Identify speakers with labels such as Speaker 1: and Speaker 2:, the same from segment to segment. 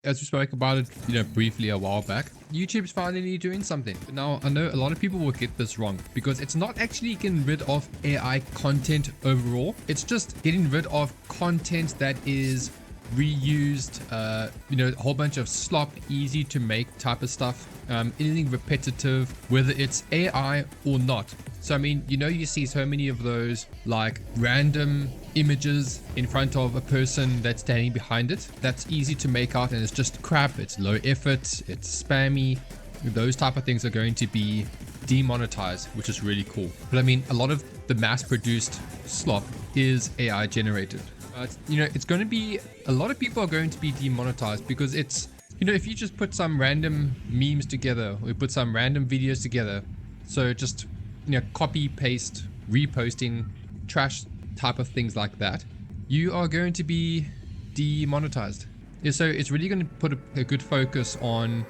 Speaker 1: As we spoke about it, briefly a while back, YouTube's finally doing something. But now, I know a lot of people will get this wrong because it's not actually getting rid of AI content overall. It's just getting rid of content that is reused, a whole bunch of slop, easy to make type of stuff, anything repetitive, whether it's AI or not. So, I mean, you see so many of those like random images in front of a person that's standing behind it. That's easy to make out and it's just crap. It's low effort. It's spammy. Those type of things are going to be demonetized, which is really cool. But I mean, a lot of the mass produced slop is AI generated. It's going to be, a lot of people are going to be demonetized because it's, if you just put some random memes together or you put some random videos together, so just copy paste reposting trash type of things like that, you are going to be demonetized. Yeah, so it's really going to put a good focus on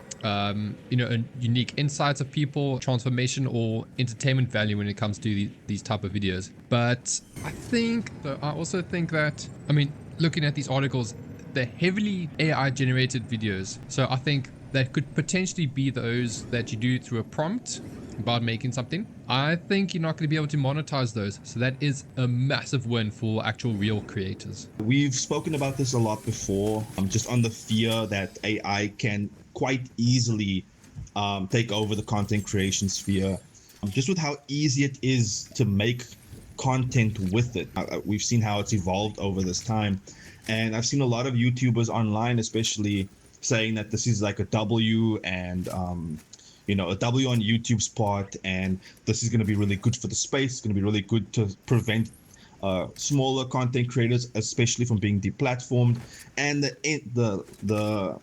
Speaker 1: unique insights of people, transformation or entertainment value when it comes to these type of videos. But I also think that, I mean, looking at these articles, they're heavily AI generated videos, so I think that could potentially be those that you do through a prompt about making something. I think you're not going to be able to monetize those, so that is a massive win for actual real creators.
Speaker 2: We've spoken about this a lot before, just on the fear that AI can quite easily take over the content creation sphere, just with how easy it is to make content with it. We've seen how it's evolved over this time, and I've seen a lot of YouTubers online especially saying that this is like a W, and a W on YouTube's part, and this is going to be really good for the space. It's going to be really good to prevent smaller content creators, especially from being deplatformed, and the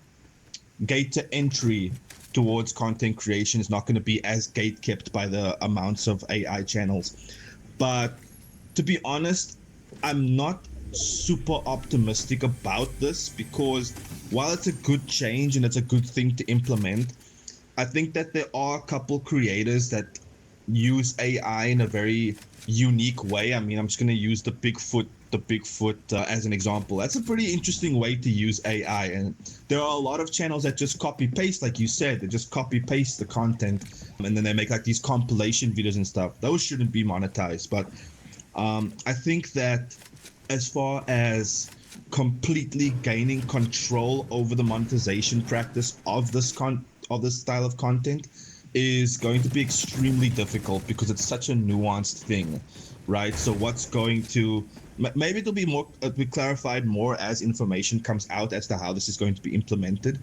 Speaker 2: gate to entry towards content creation is not going to be as gate kept by the amounts of AI channels. But to be honest, I'm not super optimistic about this, because while it's a good change and it's a good thing to implement, I think that there are a couple creators that use AI in a very unique way. I mean, I'm just going to use the Bigfoot as an example. That's a pretty interesting way to use AI, and there are a lot of channels that just copy paste, like you said. They just copy paste the content, and then they make like these compilation videos and stuff. Those shouldn't be monetized, but I think that as far as completely gaining control over the monetization practice of this style of content is going to be extremely difficult, because it's such a nuanced thing, right? So what's going to, maybe it'll be clarified more as information comes out as to how this is going to be implemented.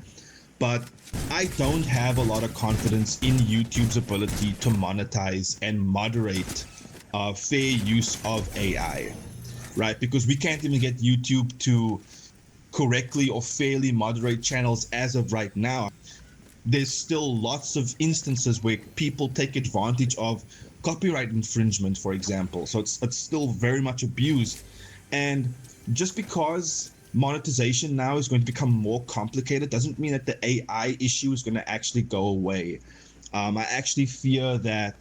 Speaker 2: But I don't have a lot of confidence in YouTube's ability to monetize and moderate fair use of AI, right? Because we can't even get YouTube to correctly or fairly moderate channels as of right now. There's still lots of instances where people take advantage of copyright infringement, for example. So it's still very much abused. And just because monetization now is going to become more complicated doesn't mean that the AI issue is going to actually go away. I actually fear that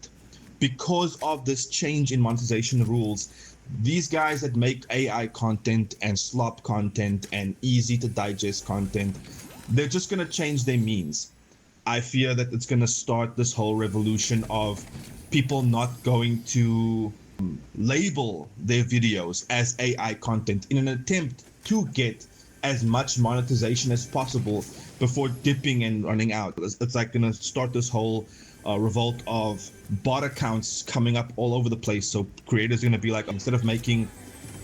Speaker 2: because of this change in monetization rules, these guys that make AI content and slop content and easy to digest content, they're just going to change their means. I fear that it's going to start this whole revolution of people not going to label their videos as AI content in an attempt to get as much monetization as possible before dipping and running out. It's like going to start this whole revolt of bot accounts coming up all over the place. So creators are going to be like, instead of making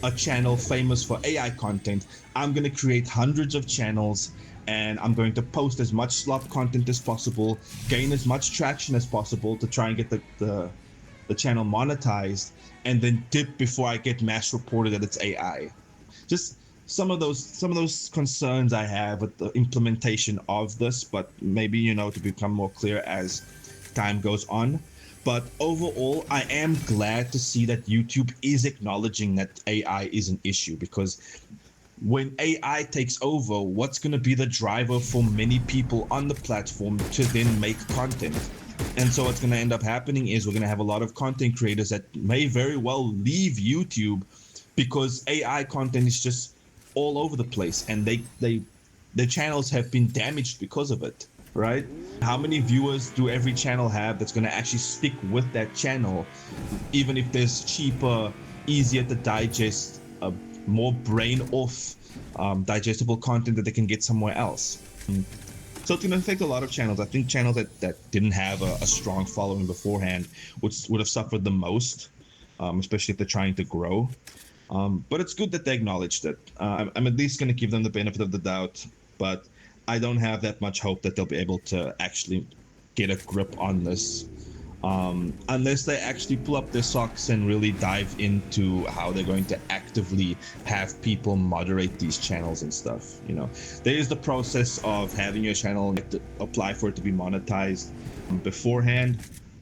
Speaker 2: a channel famous for AI content, I'm going to create hundreds of channels, and I'm going to post as much slop content as possible, gain as much traction as possible to try and get the channel monetized, and then dip before I get mass reported that it's AI. Just some of those concerns I have with the implementation of this, but maybe to become more clear as time goes on. But overall, I am glad to see that YouTube is acknowledging that AI is an issue, because when AI takes over, what's going to be the driver for many people on the platform to then make content? And so what's going to end up happening is we're going to have a lot of content creators that may very well leave YouTube because AI content is just all over the place, and they their channels have been damaged because of it, right? How many viewers do every channel have that's going to actually stick with that channel, even if there's cheaper, easier to digest, more brain off, digestible content that they can get somewhere else? So it's going to affect a lot of channels. I think channels that didn't have a strong following beforehand would have suffered the most, especially if they're trying to grow. But it's good that they acknowledged it. I'm at least going to give them the benefit of the doubt, but I don't have that much hope that they'll be able to actually get a grip on this, unless they actually pull up their socks and really dive into how they're going to actively have people moderate these channels and stuff. You know, there is the process of having your channel apply for it to be monetized beforehand,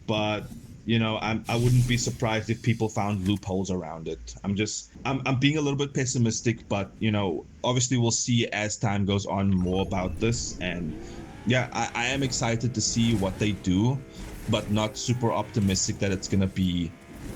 Speaker 2: but you know, I wouldn't be surprised if people found loopholes around it. I'm being a little bit pessimistic, but you know, obviously we'll see as time goes on more about this. And yeah, I am excited to see what they do, but not super optimistic that it's gonna be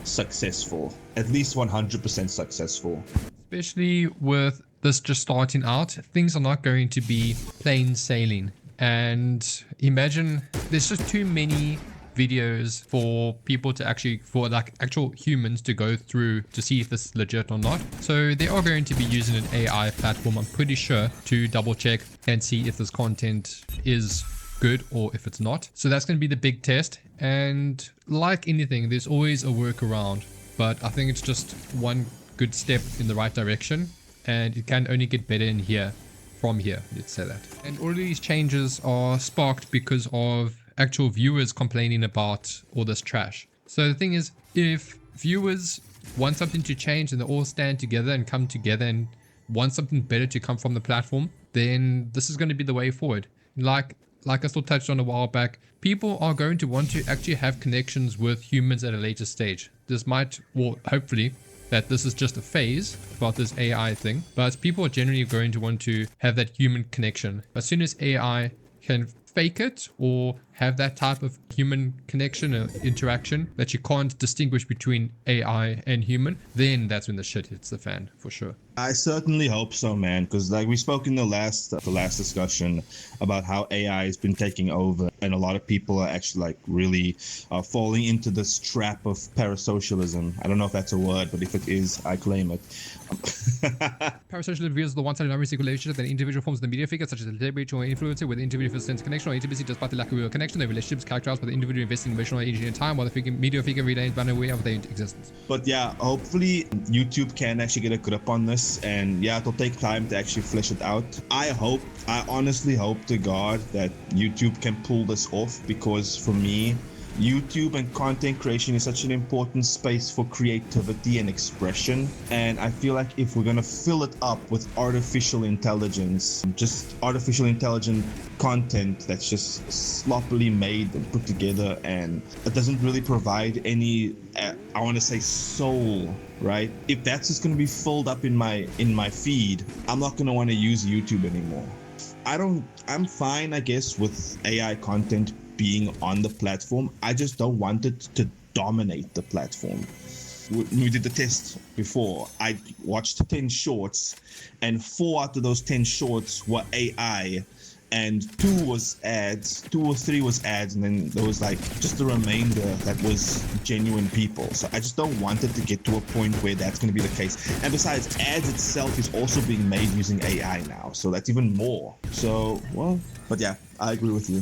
Speaker 2: successful, at least 100% successful.
Speaker 1: Especially with this just starting out, things are not going to be plain sailing. And imagine there's just too many videos for people to actually, for like actual humans to go through to see if this is legit or not. So they are going to be using an AI platform, I'm pretty sure, to double check and see if this content is good or if it's not. So that's going to be the big test. And like anything, there's always a workaround, but I think it's just one good step in the right direction, and it can only get better in here from here, let's say that. And all of these changes are sparked because of actual viewers complaining about all this trash. So the thing is, if viewers want something to change and they all stand together and come together and want something better to come from the platform, then this is going to be the way forward. Like I still touched on a while back, people are going to want to actually have connections with humans at a later stage. This might, well, hopefully, that this is just a phase about this AI thing, but people are generally going to want to have that human connection. As soon as AI can fake it or have that type of human connection or interaction that you can't distinguish between AI and human, then that's when the shit hits the fan for sure.
Speaker 2: I certainly hope so, man, because like we spoke in the last discussion about how AI has been taking over, and a lot of people are actually like really falling into this trap of parasocialism. I don't know if that's a word, but if it is, I claim it.
Speaker 1: Parasocial reveals the one-sided non-reciprocal relationship that an individual forms with a media figure, such as a celebrity or influencer, with the individual sense of connection or intimacy despite the lack of real connection. Their relationships characterized by the individual investing emotional energy and time, while the media figure remains unaware of their existence.
Speaker 2: But yeah, hopefully YouTube can actually get a grip on this, and yeah, it'll take time to actually flesh it out. I honestly hope to God that YouTube can pull this off, because for me, YouTube and content creation is such an important space for creativity and expression, and I feel like if we're gonna fill it up with artificial intelligence, just artificial intelligent content that's just sloppily made and put together, and it doesn't really provide any, I want to say, soul, right? If that's just gonna be filled up in my feed, I'm not gonna want to use YouTube anymore. I'm fine, I guess, with AI content being on the platform. I just don't want it to dominate the platform. We did the test before. I watched 10 shorts, and 4 out of those 10 shorts were AI, and 2 was ads, 2 or 3 was ads, and then there was like just the remainder that was genuine people. So I just don't want it to get to a point where that's going to be the case. And besides, ads itself is also being made using AI now, so that's even more. So, well, but yeah, I agree with you.